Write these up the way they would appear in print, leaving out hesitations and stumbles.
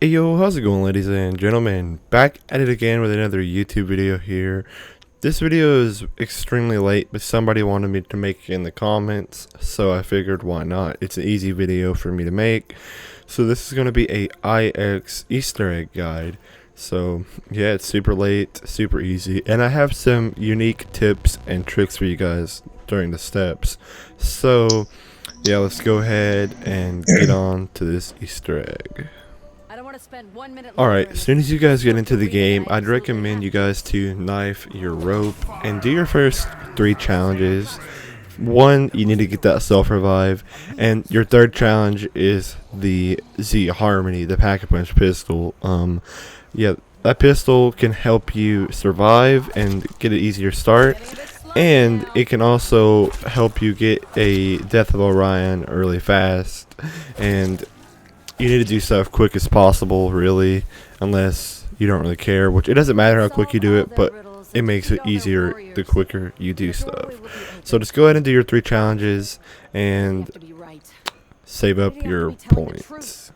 Hey yo, how's it going, ladies and gentlemen? Back at it again with another YouTube video here. This video is extremely late, but somebody wanted me to make it in the comments, so I figured why not. It's an easy video for me to make. So this is going to be a IX Easter egg guide. So yeah, it's super late, super easy, and I have some unique tips and tricks for you guys during the steps. So yeah, let's go ahead and get on to this Easter egg. Alright, as soon as you guys get into the game, I'd recommend you guys to knife your rope and do your first 3 challenges. One, you need to get that self-revive, and your third challenge is the Z Harmony, the Pack-a-Punch pistol. Yeah, that pistol can help you survive and get an easier start, and it can also help you get a Death of Orion really fast, and you need to do stuff quick as possible, really, unless you don't really care, which it doesn't matter how quick you do it, but it makes it easier the quicker you do stuff. So just go ahead and do your 3 challenges and save up your points.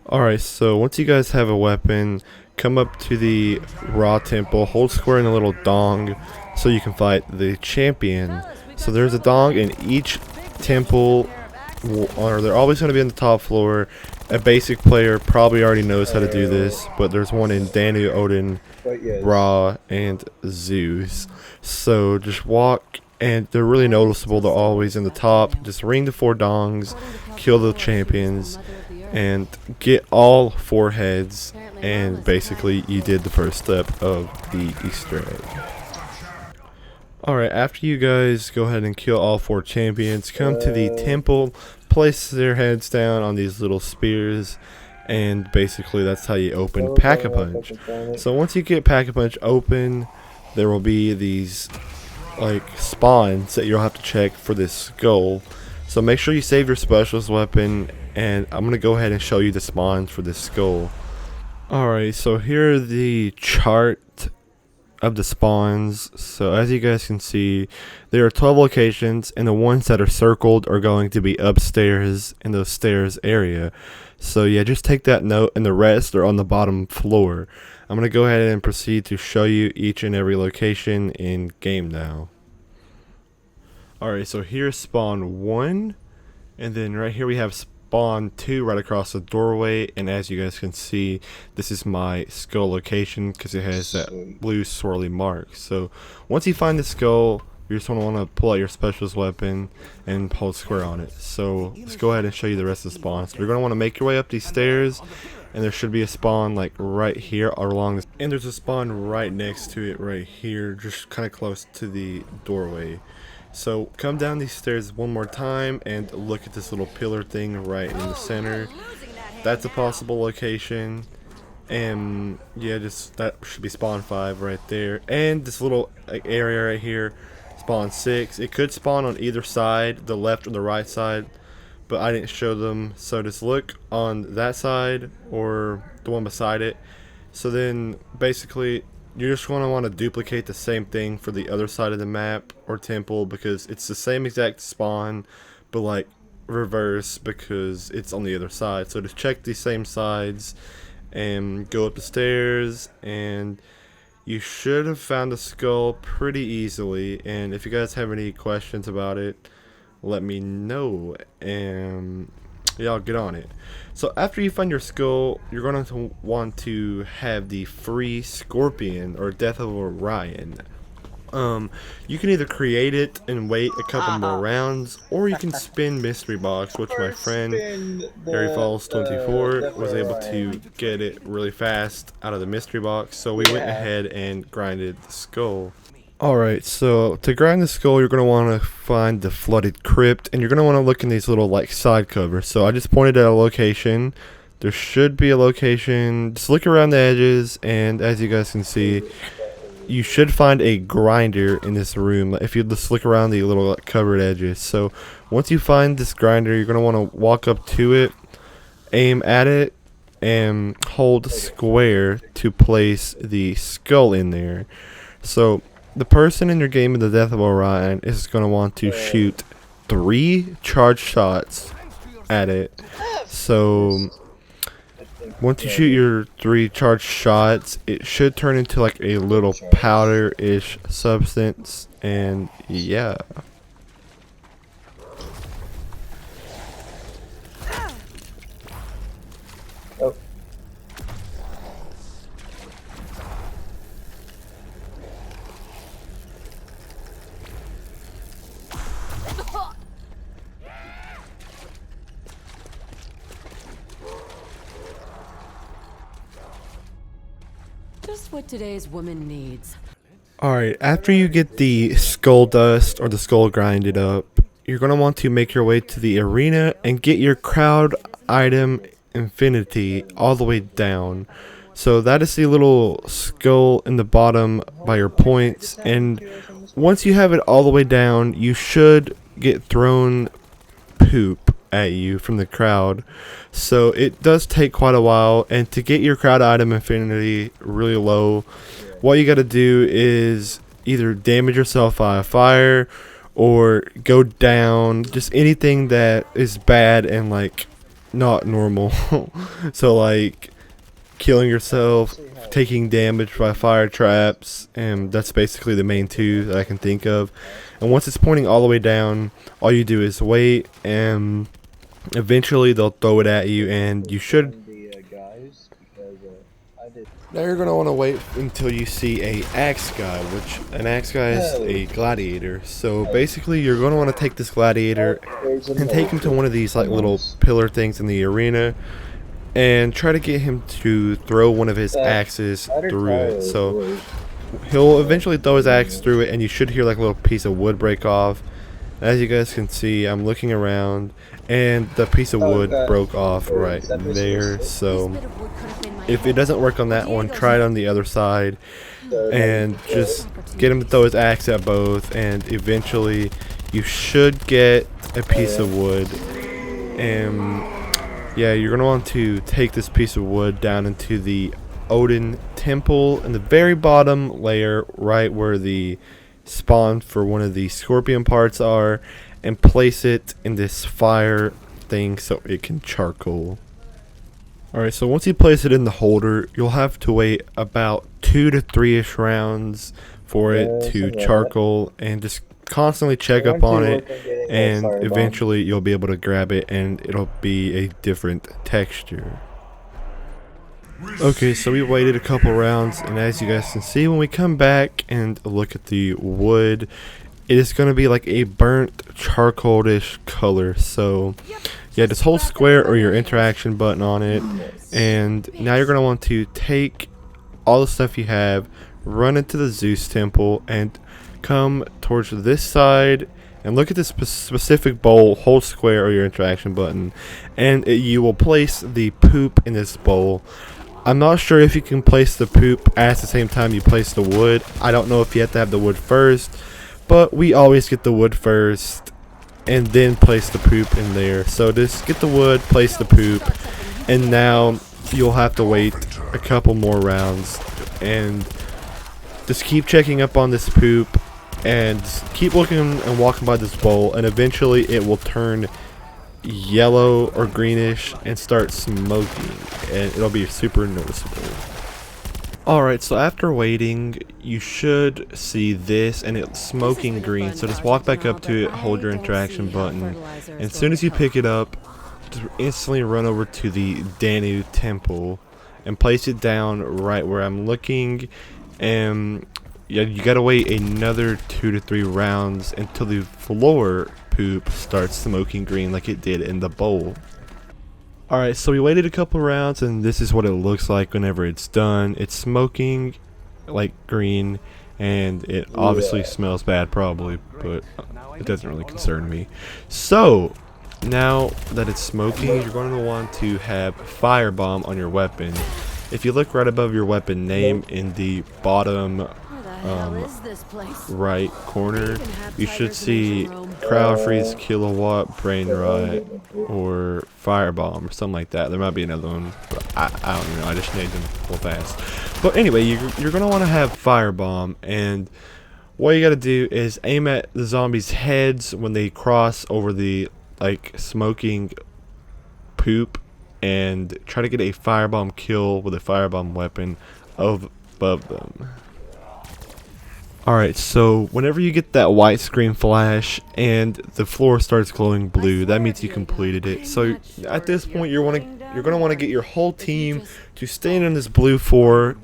Alright, so once you guys have a weapon, come up to the Ra Temple, hold square in the little dong so you can fight the champion. So there's a dong in each temple, or they're always going to be on the top floor. A basic player probably already knows how to do this, but there's one in Danu, Odin, Ra, and Zeus. So just walk, and they're really noticeable. They're always in the top. Just ring the 4 dongs, kill the champions, and get all 4 heads, and basically you did the first step of the Easter egg. Alright, after you guys go ahead and kill all 4 champions, come to the temple, place their heads down on these little spears, and basically that's how you open Pack-a-Punch. So once you get Pack-a-Punch open, there will be these like spawns that you'll have to check for this skull. So make sure you save your specialist weapon, and I'm going to go ahead and show you the spawns for this skull. Alright, so here are the chart of the spawns. So as you guys can see, there are 12 locations, and the ones that are circled are going to be upstairs in those stairs area. So yeah, just take that note, and the rest are on the bottom floor. I'm going to go ahead and proceed to show you each and every location in game now. Alright, so here's spawn 1, and then right here we have spawn 2 right across the doorway, and as you guys can see, this is my skull location because it has that blue swirly mark. So once you find the skull, you just want to pull out your specialist weapon and hold square on it. So let's go ahead and show you the rest of the spawns. So you're going to want to make your way up these stairs, and there should be a spawn like right here along this, and there's a spawn right next to it right here, just kind of close to the doorway. So come down these stairs one more time and look at this little pillar thing right in the center. That's a possible location, and yeah, just that should be spawn 5 right there. And this little area right here, spawn 6. It could spawn on either side, the left or the right side, but I didn't show them, so just look on that side or the one beside it. So then basically you're just going to want to duplicate the same thing for the other side of the map or temple, because it's the same exact spawn but like reverse because it's on the other side. So just check these same sides and go up the stairs, and you should have found the skull pretty easily. And if you guys have any questions about it, let me know, and yeah, I'll get on it. So after you find your skull, you're going to want to have the free Scorpion or Death of Orion. You can either create it and wait a couple more rounds, or you can spin Mystery Box, which my friend Harry Falls 24 was able to get it really fast out of the Mystery Box. So we went ahead and grinded the skull. Alright, so to grind the skull, you're going to want to find the Flooded Crypt, and you're going to want to look in these little like side covers. So I just pointed at a location. There should be a location. Just look around the edges, and as you guys can see, you should find a grinder in this room if you just look around the little like, covered edges. So once you find this grinder, you're going to want to walk up to it, aim at it, and hold square to place the skull in there. So the person in your game of the Death of Orion is going to want to shoot 3 charge shots at it. So once you shoot your 3 charged shots, it should turn into like a little powder-ish substance, and yeah. Oh. Just what today's woman needs. Alright, after you get the skull dust or the skull grinded up, you're going to want to make your way to the arena and get your crowd item infinity all the way down. So that is the little skull in the bottom by your points, and once you have it all the way down, you should get thrown poop at you from the crowd. So it does take quite a while, and to get your crowd item infinity really low, what you gotta do is either damage yourself by a fire or go down, just anything that is bad and like not normal. So like killing yourself, taking damage by fire traps, and that's basically the main two that I can think of. And once it's pointing all the way down, all you do is wait, and eventually they'll throw it at you, and you should. Now you're going to want to wait until you see a axe guy, which an axe guy is a gladiator. So basically you're going to want to take this gladiator and take him to one of these like little pillar things in the arena, and try to get him to throw one of his axes through it. So he'll eventually throw his axe through it, and you should hear like a little piece of wood break off. As you guys can see, I'm looking around, and the piece of wood broke off right there. So if it doesn't work on that one, try it on the other side, and just get him to throw his axe at both, and eventually you should get a piece of wood. And yeah, you're going to want to take this piece of wood down into the Odin temple in the very bottom layer, right where the spawn for one of the scorpion parts are, and place it in this fire thing so it can charcoal. Alright, so once you place it in the holder, you'll have to wait about 2 to 3-ish rounds for it to charcoal, and just constantly check up on it, and eventually you'll be able to grab it and it'll be a different texture. Okay, so we waited a couple rounds, and as you guys can see, when we come back and look at the wood, it is going to be like a burnt charcoal-ish color. So yeah, just hold square or your interaction button on it, and now you're going to want to take all the stuff you have, run into the Zeus temple, and come towards this side and look at this specific bowl, hold square or your interaction button, and you will place the poop in this bowl. I'm not sure if you can place the poop at the same time you place the wood. I don't know if you have to have the wood first, but we always get the wood first and then place the poop in there. So just get the wood, place the poop, and now you'll have to wait a couple more rounds, and just keep checking up on this poop, and just keep looking and walking by this bowl, and eventually it will turn yellow or greenish and start smoking, and it'll be super noticeable. Alright, so after waiting, you should see this, and it's smoking green. So just walk back up to it, hold your interaction button, and as soon as you pick it up, just instantly run over to the Danu temple and place it down right where I'm looking. And yeah, you gotta wait another 2 to 3 rounds until the floor poop starts smoking green like it did in the bowl. Alright, so we waited a couple rounds, and this is what it looks like whenever it's done. It's smoking like green, and it obviously smells bad probably, but it doesn't really concern me. So now that it's smoking, you're going to want to have Firebomb on your weapon. If you look right above your weapon name in the bottom right corner, you should see Crowd Freeze, Kilowatt, Brain Rot, or Firebomb, or something like that. There might be another one, but I don't even know. I just named them real fast. But anyway, you're going to want to have Firebomb, and what you got to do is aim at the zombies' heads when they cross over the like smoking poop and try to get a firebomb kill with a firebomb weapon above them. Alright, so whenever you get that white screen flash and the floor starts glowing blue, that means you completed it. So at this point you're gonna want to get your whole team to stand in this blue floor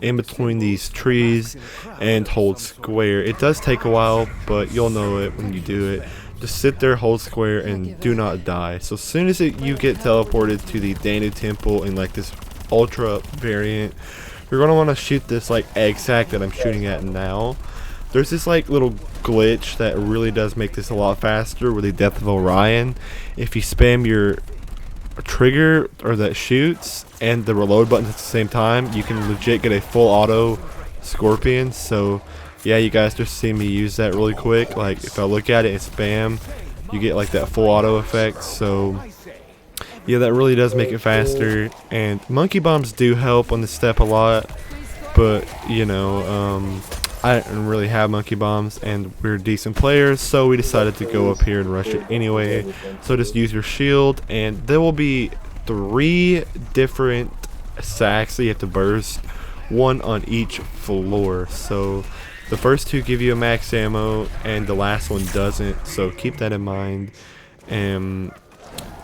in between these trees and hold square. It does take a while, but you'll know it when you do it. Just sit there, hold square, and do not die. So as soon as you get teleported to the Danu Temple in like this ultra variant, you're gonna want to shoot this like egg sack that I'm shooting at now. There's this like little glitch that really does make this a lot faster with the Death of Orion. If you spam your trigger or that shoots and the reload button at the same time, you can legit get a full auto scorpion. So yeah, you guys just see me use that really quick. Like if I look at it and spam, you get like that full auto effect. So yeah, that really does make it faster, and monkey bombs do help on this step a lot, but you know, I didn't really have monkey bombs and we're decent players, so we decided to go up here and rush it anyway. So just use your shield, and there will be 3 different sacks that you have to burst, 1 on each floor. So the first 2 give you a max ammo and the last one doesn't, so keep that in mind. And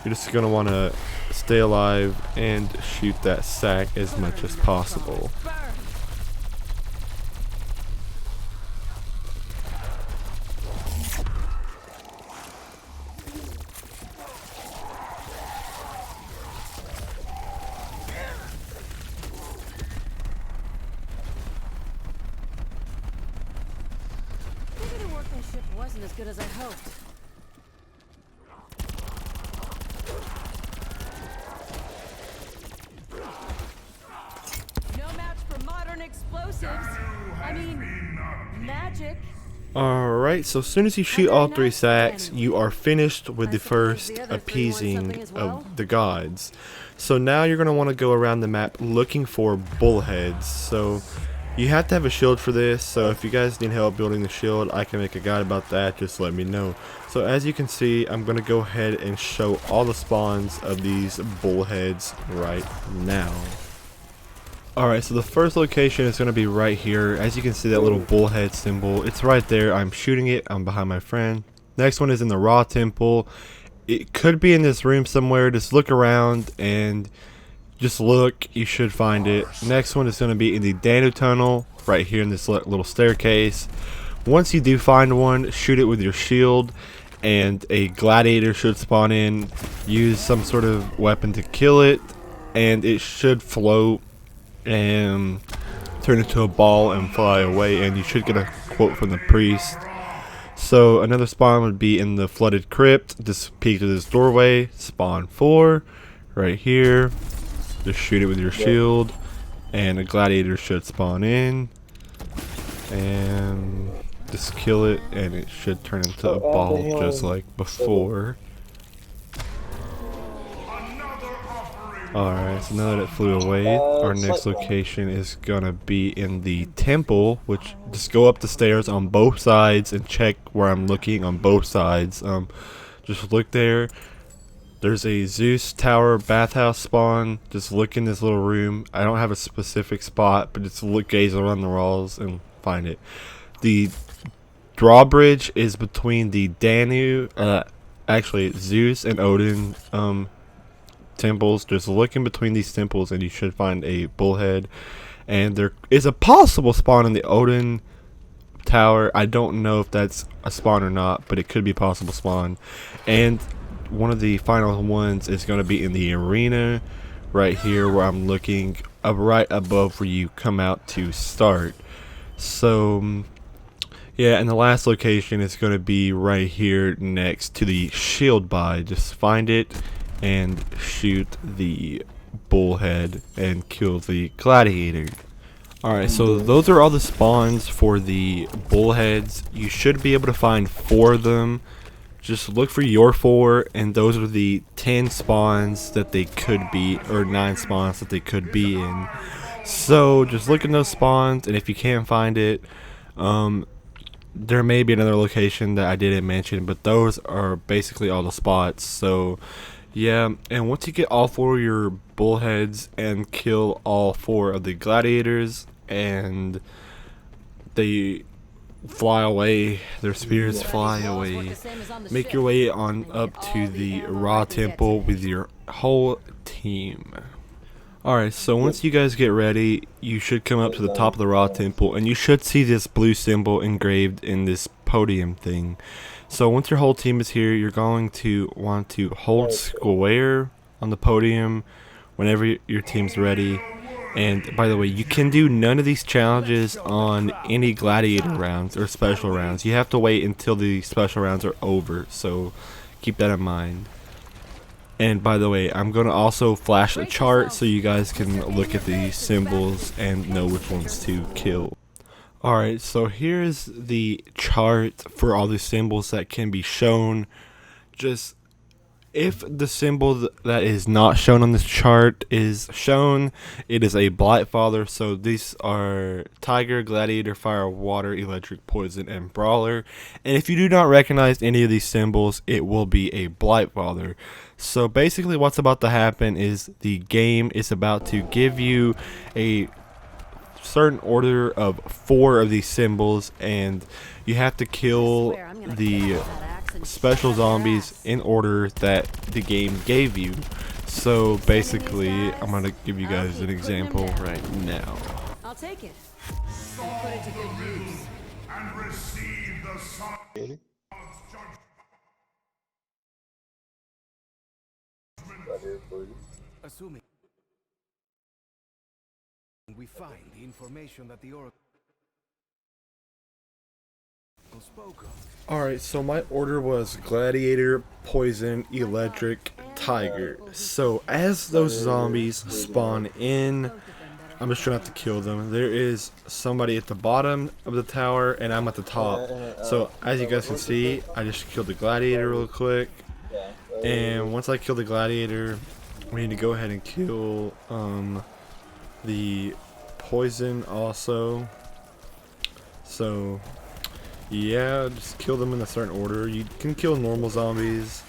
you're just going to want to stay alive and shoot that sack as much as possible. Maybe the workmanship wasn't as good as I hoped. Explosives. I mean, magic. Alright, so as soon as you shoot all 3 sacks, you are finished with the first appeasing of the gods. So now you're going to want to go around the map looking for bullheads. So you have to have a shield for this, so if you guys need help building the shield, I can make a guide about that, just let me know. So as you can see, I'm going to go ahead and show all the spawns of these bullheads right now. Alright, so the first location is going to be right here. As you can see, that little bullhead symbol, it's right there. I'm shooting it. I'm behind my friend. Next one is in the Ra Temple. It could be in this room somewhere. Just look around and just look. You should find it. Next one is going to be in the Danu Tunnel, right here in this little staircase. Once you do find one, shoot it with your shield, and a gladiator should spawn in. Use some sort of weapon to kill it, and it should float and turn into a ball and fly away, and you should get a quote from the priest. So another spawn would be in the flooded crypt. Just peek to this doorway, spawn 4 right here. Just shoot it with your shield, and a gladiator should spawn in, and just kill it, and it should turn into a ball just like before. Alright, so now that it flew away, our next location is gonna be in the temple, which just go up the stairs on both sides and check where I'm looking on both sides. Just look there. There's a Zeus Tower bathhouse spawn. Just look in this little room. I don't have a specific spot, but just look, gaze around the walls and find it. The drawbridge is between the Danu, actually Zeus and Odin temples. Just look in between these temples and you should find a bullhead, and there is a possible spawn in the Odin tower. I don't know if that's a spawn or not, but it could be a possible spawn. And one of the final ones is going to be in the arena right here where I'm looking, right above where you come out to start. So yeah, and the last location is going to be right here next to the shield buy. Just find it and shoot the bullhead and kill the gladiator. Alright, so those are all the spawns for the bullheads. You should be able to find 4 of them. Just look for your 4, and those are the 10 spawns that they could be, or 9 spawns that they could be in. So just look in those spawns, and if you can't find it, there may be another location that I didn't mention, but those are basically all the spots. So Yeah, and once you get all 4 of your bullheads and kill all 4 of the gladiators, and they fly away, their spirits fly away, make your way on up to the Ra Temple with your whole team. Alright, so once you guys get ready, you should come up to the top of the Ra Temple, and you should see this blue symbol engraved in this podium thing. So once your whole team is here, you're going to want to hold square on the podium whenever your team's ready. And by the way, you can do none of these challenges on any gladiator rounds or special rounds. You have to wait until the special rounds are over, so keep that in mind. And by the way, I'm going to also flash a chart so you guys can look at the symbols and know which ones to kill. Alright, so here's the chart for all the symbols that can be shown. Just if the symbol that is not shown on this chart is shown, it is a Blight Father. So these are Tiger, Gladiator, Fire, Water, Electric, Poison, and Brawler. And if you do not recognize any of these symbols, it will be a Blight Father. So basically what's about to happen is the game is about to give you a certain order of 4 of these symbols, and you have to kill the special zombies in order that the game gave you. So basically, I'm gonna give you guys an example right now. I'll take it. And put it to good use. And receive the Son's judgment. Assuming we find the information that the Oracle spoke of. Alright, so my order was Gladiator, Poison, Electric, Tiger. So as those zombies spawn in, I'm just trying not to kill them. There is somebody at the bottom of the tower, and I'm at the top. So as you guys can see, I just killed the Gladiator real quick. And once I kill the Gladiator, we need to go ahead and kill the Poison also. So yeah, just kill them in a certain order. You can kill normal zombies,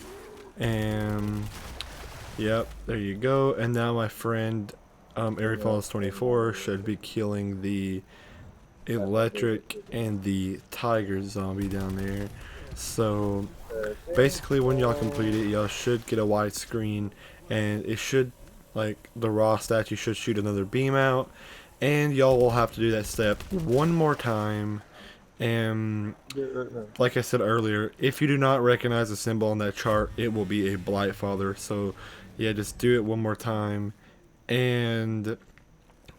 and yep, there you go. And now my friend Airy Falls 24 should be killing the Electric and the Tiger zombie down there. So basically, when y'all complete it, y'all should get a white screen, and it should, like the Raw statue, should shoot another beam out, and y'all will have to do that step one more time. And like I said earlier, if you do not recognize the symbol on that chart, it will be a Blight Father. So yeah, just do it one more time, and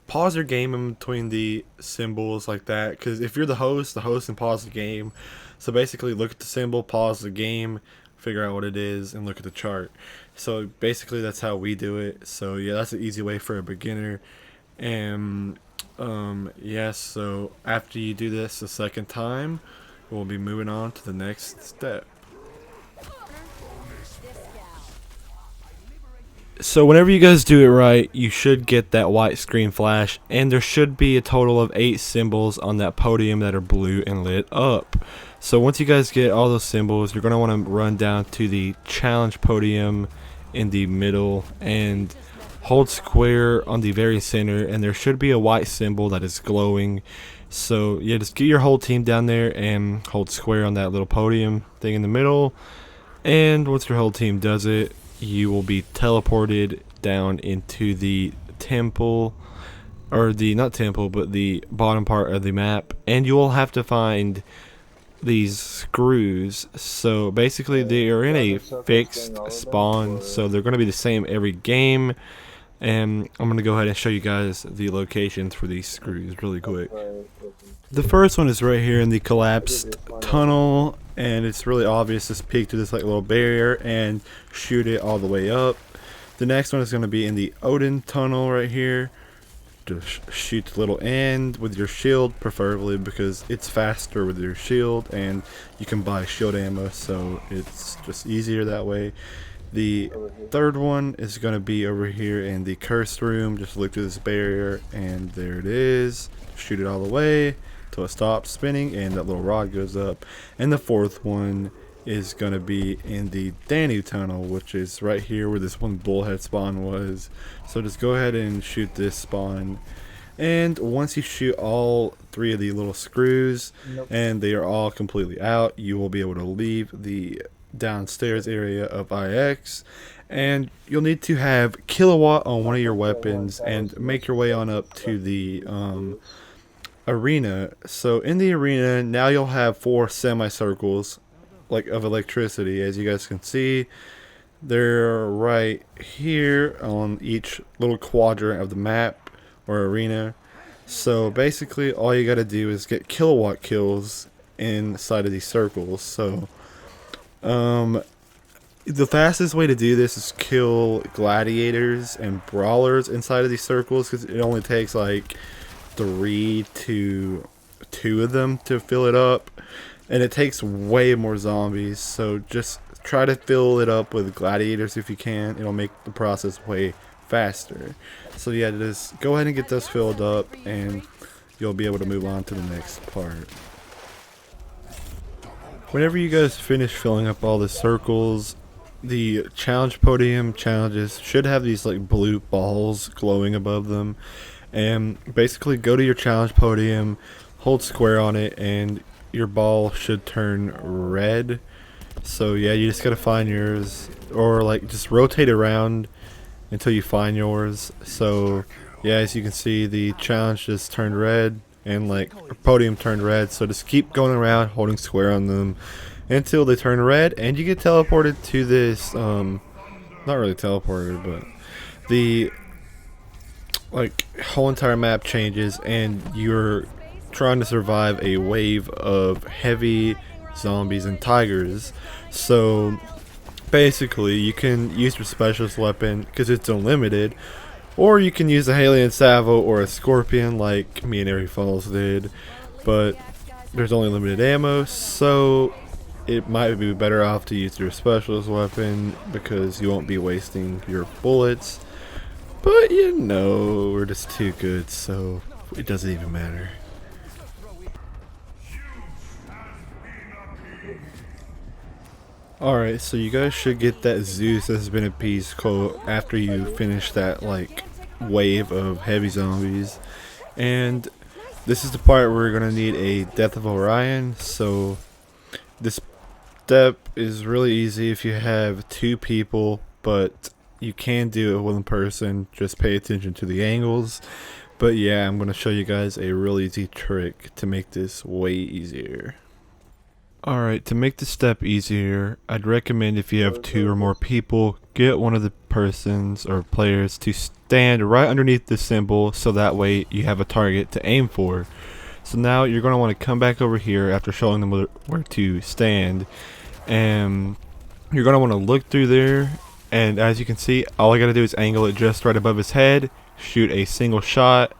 pause your game in between the symbols like that, because if you're the host and pause the game. So basically, look at the symbol, pause the game, figure out what it is, and look at the chart. So basically that's how we do it. So yeah, that's an easy way for a beginner. And yes, so after you do this the second time, we'll be moving on to the next step. So whenever you guys do it right, you should get that white screen flash, and there should be a total of 8 symbols on that podium that are blue and lit up. So once you guys get all those symbols, you're going to want to run down to the challenge podium in the middle and hold square on the very center, and there should be a white symbol that is glowing. So yeah, just get your whole team down there and hold square on that little podium thing in the middle, and once your whole team does it, you will be teleported down into the temple, or the, not temple, but the bottom part of the map, and you will have to find these screws. So basically they are in a fixed spawn, so they're going to be the same every game, and I'm going to go ahead and show you guys the locations for these screws really quick. The first one is right here in the collapsed tunnel, and it's really obvious. Just peek through this like little barrier and shoot it all the way up. The next one is going to be in the Odin tunnel right here. Just shoot the little end with your shield, preferably, because it's faster with your shield, and you can buy shield ammo, so it's just easier that way. The third one is going to be over here in the cursed room. Just look through this barrier, and there it is. Shoot it all the way till it stops spinning and that little rod goes up. And the fourth one is going to be in the Danu tunnel, which is right here where this one bullhead spawn was. So just go ahead and shoot this spawn, and once you shoot all 3 of the little screws and they are all completely out, you will be able to leave the downstairs area of IX, and you'll need to have Kilowatt on one of your weapons and make your way on up to the arena. So in the arena now you'll have 4 semicircles like of electricity, as you guys can see. They're right here on each little quadrant of the map or arena. So basically all you gotta do is get Kilowatt kills inside of these circles. So the fastest way to do this is kill gladiators and brawlers inside of these circles, because it only takes like 3 to 2 of them to fill it up, and it takes way more zombies. So just try to fill it up with gladiators if you can. It'll make the process way faster. So yeah, just go ahead and get those filled up and you'll be able to move on to the next part. Whenever you guys finish filling up all the circles, the challenge podium challenges should have these like blue balls glowing above them, and basically go to your challenge podium, hold square on it, and your ball should turn red. So yeah, you just gotta find yours, or like just rotate around until you find yours. So yeah, as you can see, the challenge just turned red and like podium turned red. So just keep going around holding square on them until they turn red, and you get teleported to this not really teleported, but the like whole entire map changes and you're trying to survive a wave of heavy zombies and tigers. So basically you can use your specialist weapon because it's unlimited, or you can use a Halion Salvo or a Scorpion like me and Airy Falls did, but there's only limited ammo, so it might be better off to use your specialist weapon because you won't be wasting your bullets. But you know, we're just too good, so it doesn't even matter. Alright, so you guys should get that Zeus has been appeased quote after you finish that like wave of heavy zombies. And this is the part where we're gonna need a Death of Orion. So this step is really easy if you have 2 people, but you can do it with 1 person. Just pay attention to the angles. But yeah, I'm gonna show you guys a real easy trick to make this way easier. Alright, to make this step easier, I'd recommend if you have 2 or more people, get one of the persons or players to stand right underneath the symbol, so that way you have a target to aim for. So now you're going to want to come back over here after showing them where to stand, and you're going to want to look through there, and as you can see, all I got to do is angle it just right above his head, shoot a single shot,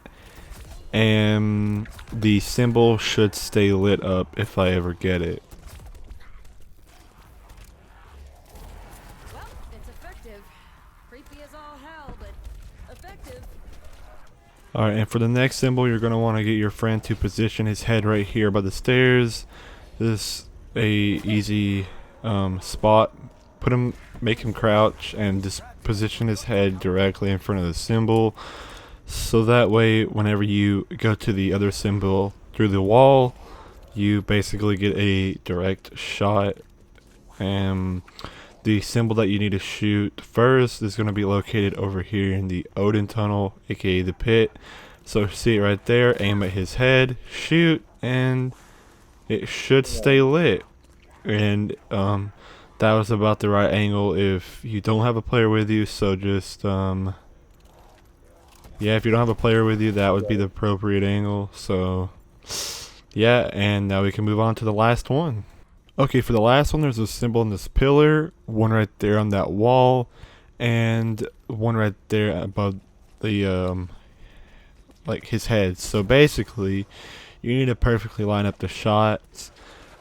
and the symbol should stay lit up if I ever get it. Well, it's effective. Creepy as all hell, but effective. Alright, and for the next symbol, you're going to want to get your friend to position his head right here by the stairs. This is a easy spot. Make him crouch and just position his head directly in front of the symbol. So that way, whenever you go to the other symbol through the wall, you basically get a direct shot. And the symbol that you need to shoot first is going to be located over here in the Odin tunnel, aka the pit. So see it right there, aim at his head, shoot, and it should stay lit. And that was about the right angle if you don't have a player with you. So just yeah, if you don't have a player with you, that would be the appropriate angle. So yeah, and now we can move on to the last one. Okay, for the last one, there's a symbol in this pillar, one right there on that wall, and one right there above the like his head. So basically, you need to perfectly line up the shots.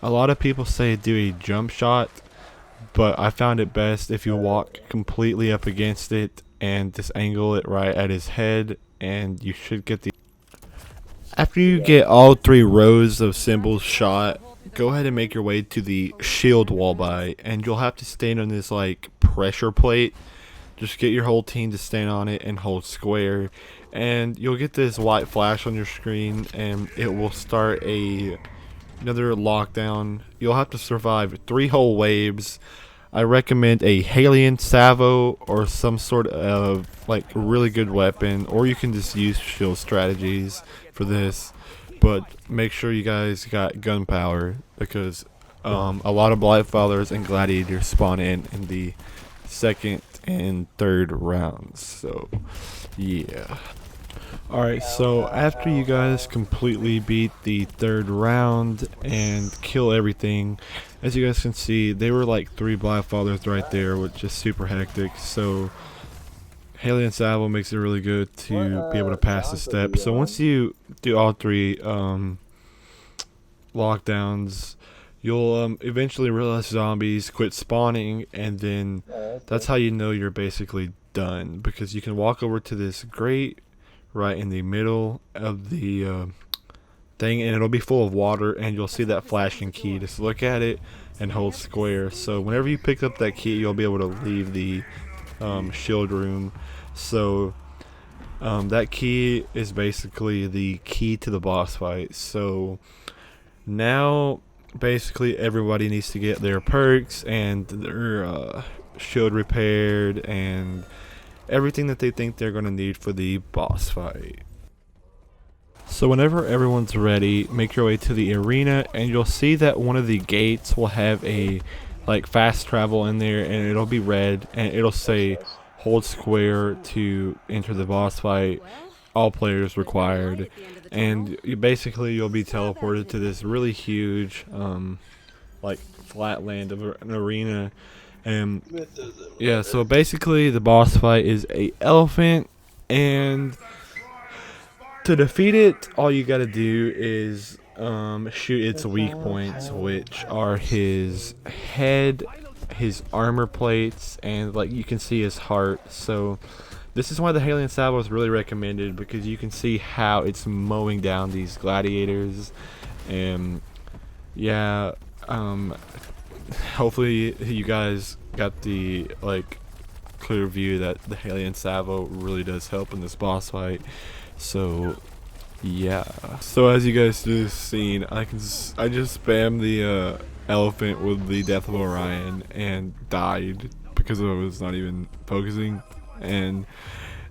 A lot of people say do a jump shot, but I found it best if you walk completely up against it and just angle it right at his head, and you should get the... After you get all 3 rows of symbols shot, go ahead and make your way to the shield walleye, and you'll have to stand on this like pressure plate. Just get your whole team to stand on it and hold square, and you'll get this white flash on your screen, and it will start another lockdown. You'll have to survive 3 whole waves. I recommend a Halion Salvo or some sort of like really good weapon, or you can just use shield strategies for this. But make sure you guys got gunpowder, because a lot of Blightfallers and Gladiators spawn in the 2nd and 3rd rounds. So yeah. Alright, so after you guys completely beat the 3rd round and kill everything, as you guys can see, they were like 3 Blightfallers right there, which is super hectic. So Halion Salvo makes it really good to be able to pass the step. So once you do all 3 lockdowns, you'll eventually realize zombies quit spawning, and then that's how you know you're basically done, because you can walk over to this grate right in the middle of the thing, and it'll be full of water, and you'll see that flashing key. Just look at it and hold square. So whenever you pick up that key, you'll be able to leave the shield room. So that key is basically the key to the boss fight. So now basically everybody needs to get their perks and their shield repaired and everything that they think they're going to need for the boss fight. So whenever everyone's ready, make your way to the arena, and you'll see that one of the gates will have a like fast travel in there, and it'll be red, and it'll say hold square to enter the boss fight, all players required. And you'll be teleported to this really huge like flatland of an arena. And yeah, so basically the boss fight is a elephant, and to defeat it, all you gotta do is shoot its weak points, which are his head, his armor plates, and like you can see his heart. So this is why the Halion Salvo is really recommended, because you can see how it's mowing down these gladiators. And yeah, hopefully you guys got the like clear view that the Halion Salvo really does help in this boss fight. So yeah, so as you guys just seen, I just spammed the elephant with the Death of Orion and died because I was not even focusing. And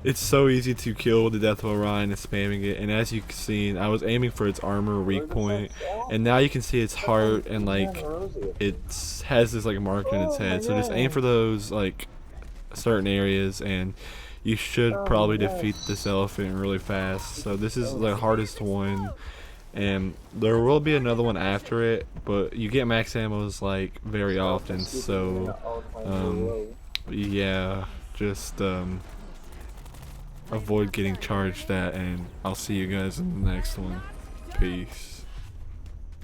it's so easy to kill with the Death of Orion and spamming it. And as you've seen, I was aiming for its armor weak point, and now you can see its heart, and like it has this like mark in its head. So just aim for those like certain areas, and you should probably defeat this elephant really fast. So this is the hardest one, and there will be another one after it, but you get max ammos like very often. So yeah, just avoid getting charged at, and I'll see you guys in the next one. Peace.